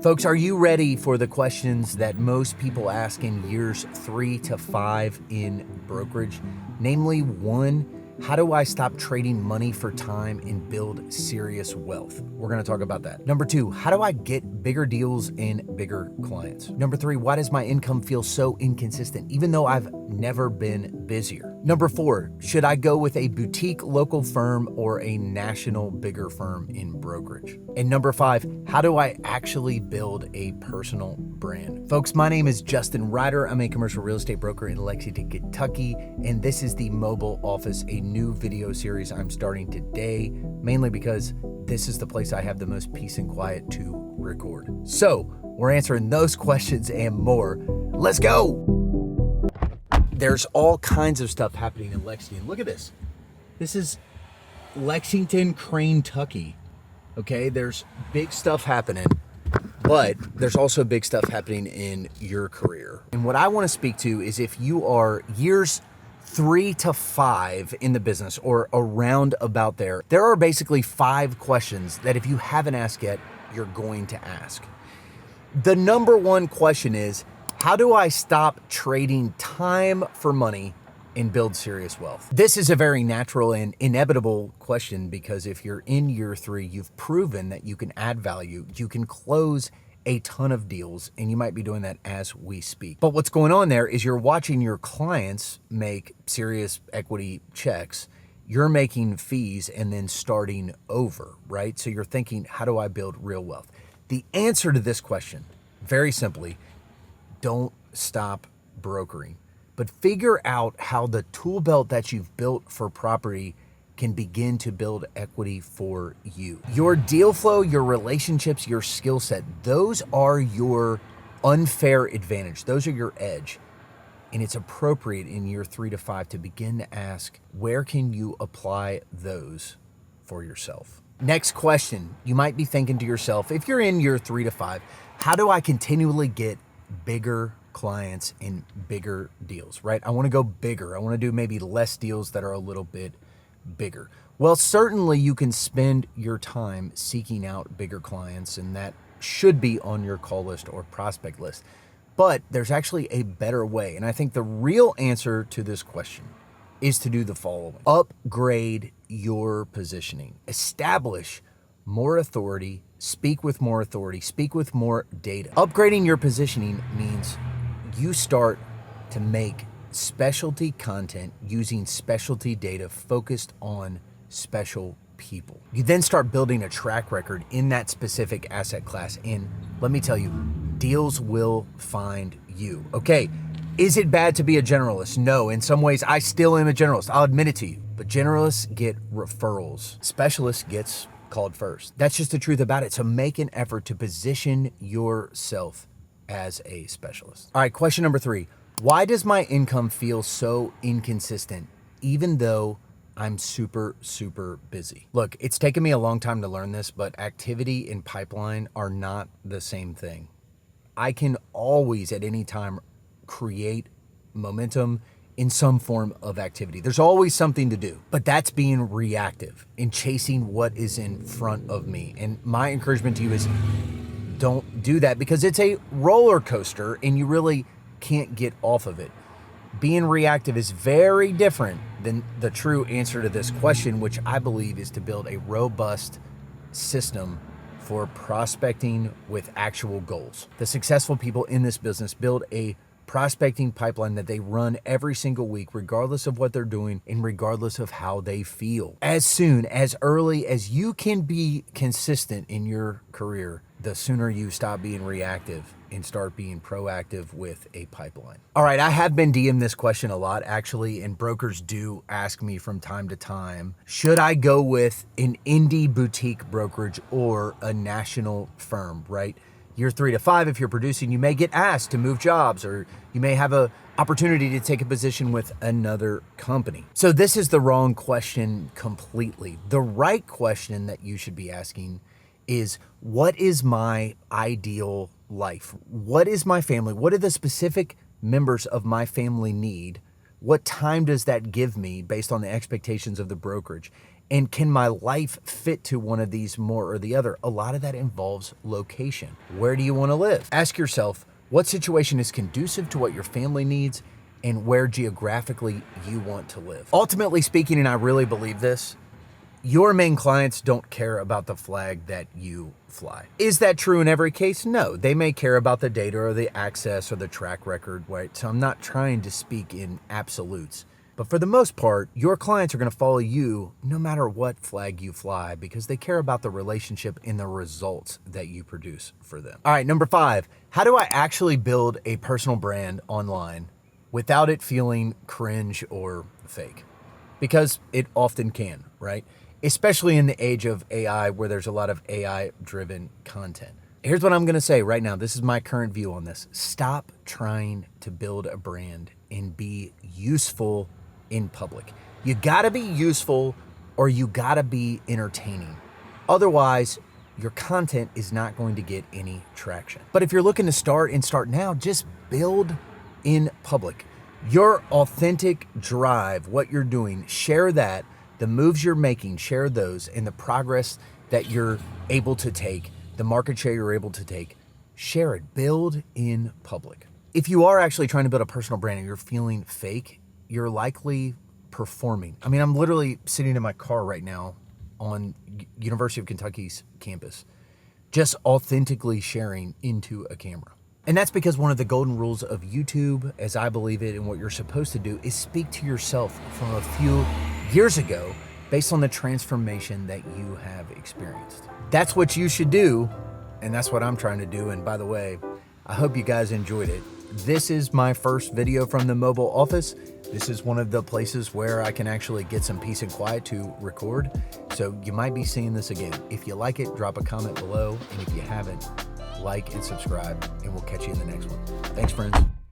Folks, are you ready for the questions that most people ask in years 3 to 5 in brokerage? Namely, 1, how do I stop trading money for time and build serious wealth? We're going to talk about that. Number 2, how do I get bigger deals and bigger clients? Number 3, why does my income feel so inconsistent, even though I've never been busier? Number 4, should I go with a boutique local firm or a national bigger firm in brokerage? And number 5, how do I actually build a personal brand? Folks, my name is Justin Ryder. I'm a commercial real estate broker in Lexington, Kentucky, and this is the Mobile Office, a new video series I'm starting today, mainly because this is the place I have the most peace and quiet to record. So we're answering those questions and more. Let's go. There's all kinds of stuff happening in Lexington. Look at this. This is Lexington, Kentucky. Okay, there's big stuff happening, but there's also big stuff happening in your career. And what I want to speak to is if you are years 3 to 5 in the business or around about there are basically 5 questions that if you haven't asked yet, you're going to ask. The number 1 question is, how do I stop trading time for money and build serious wealth? This is a very natural and inevitable question because if you're in year 3, you've proven that you can add value, you can close a ton of deals, and you might be doing that as we speak. But what's going on there is you're watching your clients make serious equity checks, you're making fees and then starting over, right? So you're thinking, how do I build real wealth? The answer to this question, very simply, don't stop brokering, but figure out how the tool belt that you've built for property can begin to build equity for you. Your deal flow, your relationships, your skill set, those are your unfair advantage. Those are your edge. And it's appropriate in year 3 to 5 to begin to ask, where can you apply those for yourself? Next question, you might be thinking to yourself, if you're in year 3 to 5, how do I continually get bigger clients and bigger deals, right? I want to go bigger. I want to do maybe less deals that are a little bit bigger. Well, certainly you can spend your time seeking out bigger clients, and that should be on your call list or prospect list. But there's actually a better way. And I think the real answer to this question is to do the following. Upgrade your positioning. Establish more authority, speak with more authority, speak with more data. Upgrading your positioning means you start to make specialty content using specialty data focused on special people. You then start building a track record in that specific asset class. And let me tell you, deals will find you. Okay, is it bad to be a generalist? No, in some ways I still am a generalist. I'll admit it to you, but generalists get referrals. Specialists gets called first. That's just the truth about it. So make an effort to position yourself as a specialist. All right, question number 3. Why does my income feel so inconsistent, even though I'm super, super busy? Look, it's taken me a long time to learn this, but activity and pipeline are not the same thing. I can always, at any time, create momentum in some form of activity. There's always something to do, but that's being reactive and chasing what is in front of me. And my encouragement to you is don't do that because it's a roller coaster and you really can't get off of it. Being reactive is very different than the true answer to this question, which I believe is to build a robust system for prospecting with actual goals. The successful people in this business build a prospecting pipeline that they run every single week, regardless of what they're doing and regardless of how they feel. As soon, as early as you can be consistent in your career, the sooner you stop being reactive and start being proactive with a pipeline. All right, I have been DM'd this question a lot actually, and brokers do ask me from time to time, should I go with an indie boutique brokerage or a national firm, right? Year 3 to 5, if you're producing, you may get asked to move jobs, or you may have an opportunity to take a position with another company. So this is the wrong question completely. The right question that you should be asking is, what is my ideal life? What is my family? What do the specific members of my family need? What time does that give me based on the expectations of the brokerage? And can my life fit to one of these more or the other? A lot of that involves location. Where do you want to live? Ask yourself, what situation is conducive to what your family needs and where geographically you want to live? Ultimately speaking, and I really believe this, your main clients don't care about the flag that you fly. Is that true in every case? No. They may care about the data or the access or the track record, right? So I'm not trying to speak in absolutes. But for the most part, your clients are going to follow you no matter what flag you fly because they care about the relationship and the results that you produce for them. All right, number 5, how do I actually build a personal brand online without it feeling cringe or fake? Because it often can, right? Especially in the age of AI where there's a lot of AI-driven content. Here's what I'm going to say right now. This is my current view on this. Stop trying to build a brand and be useful in public. You gotta be useful or you gotta be entertaining. Otherwise, your content is not going to get any traction. But if you're looking to start now, just build in public. Your authentic drive, what you're doing, share that. The moves you're making, share those, and the progress that you're able to take, the market share you're able to take, share it. Build in public. If you are actually trying to build a personal brand and you're feeling fake, you're likely performing. I mean, I'm literally sitting in my car right now on University of Kentucky's campus, just authentically sharing into a camera. And that's because one of the golden rules of YouTube, as I believe it, and what you're supposed to do is speak to yourself from a few years ago based on the transformation that you have experienced. That's what you should do, and that's what I'm trying to do. And by the way, I hope you guys enjoyed it. This is my first video from the mobile office. This is one of the places where I can actually get some peace and quiet to record. So you might be seeing this again. If you like it, drop a comment below. And if you haven't, like and subscribe, and we'll catch you in the next one. Thanks, friends.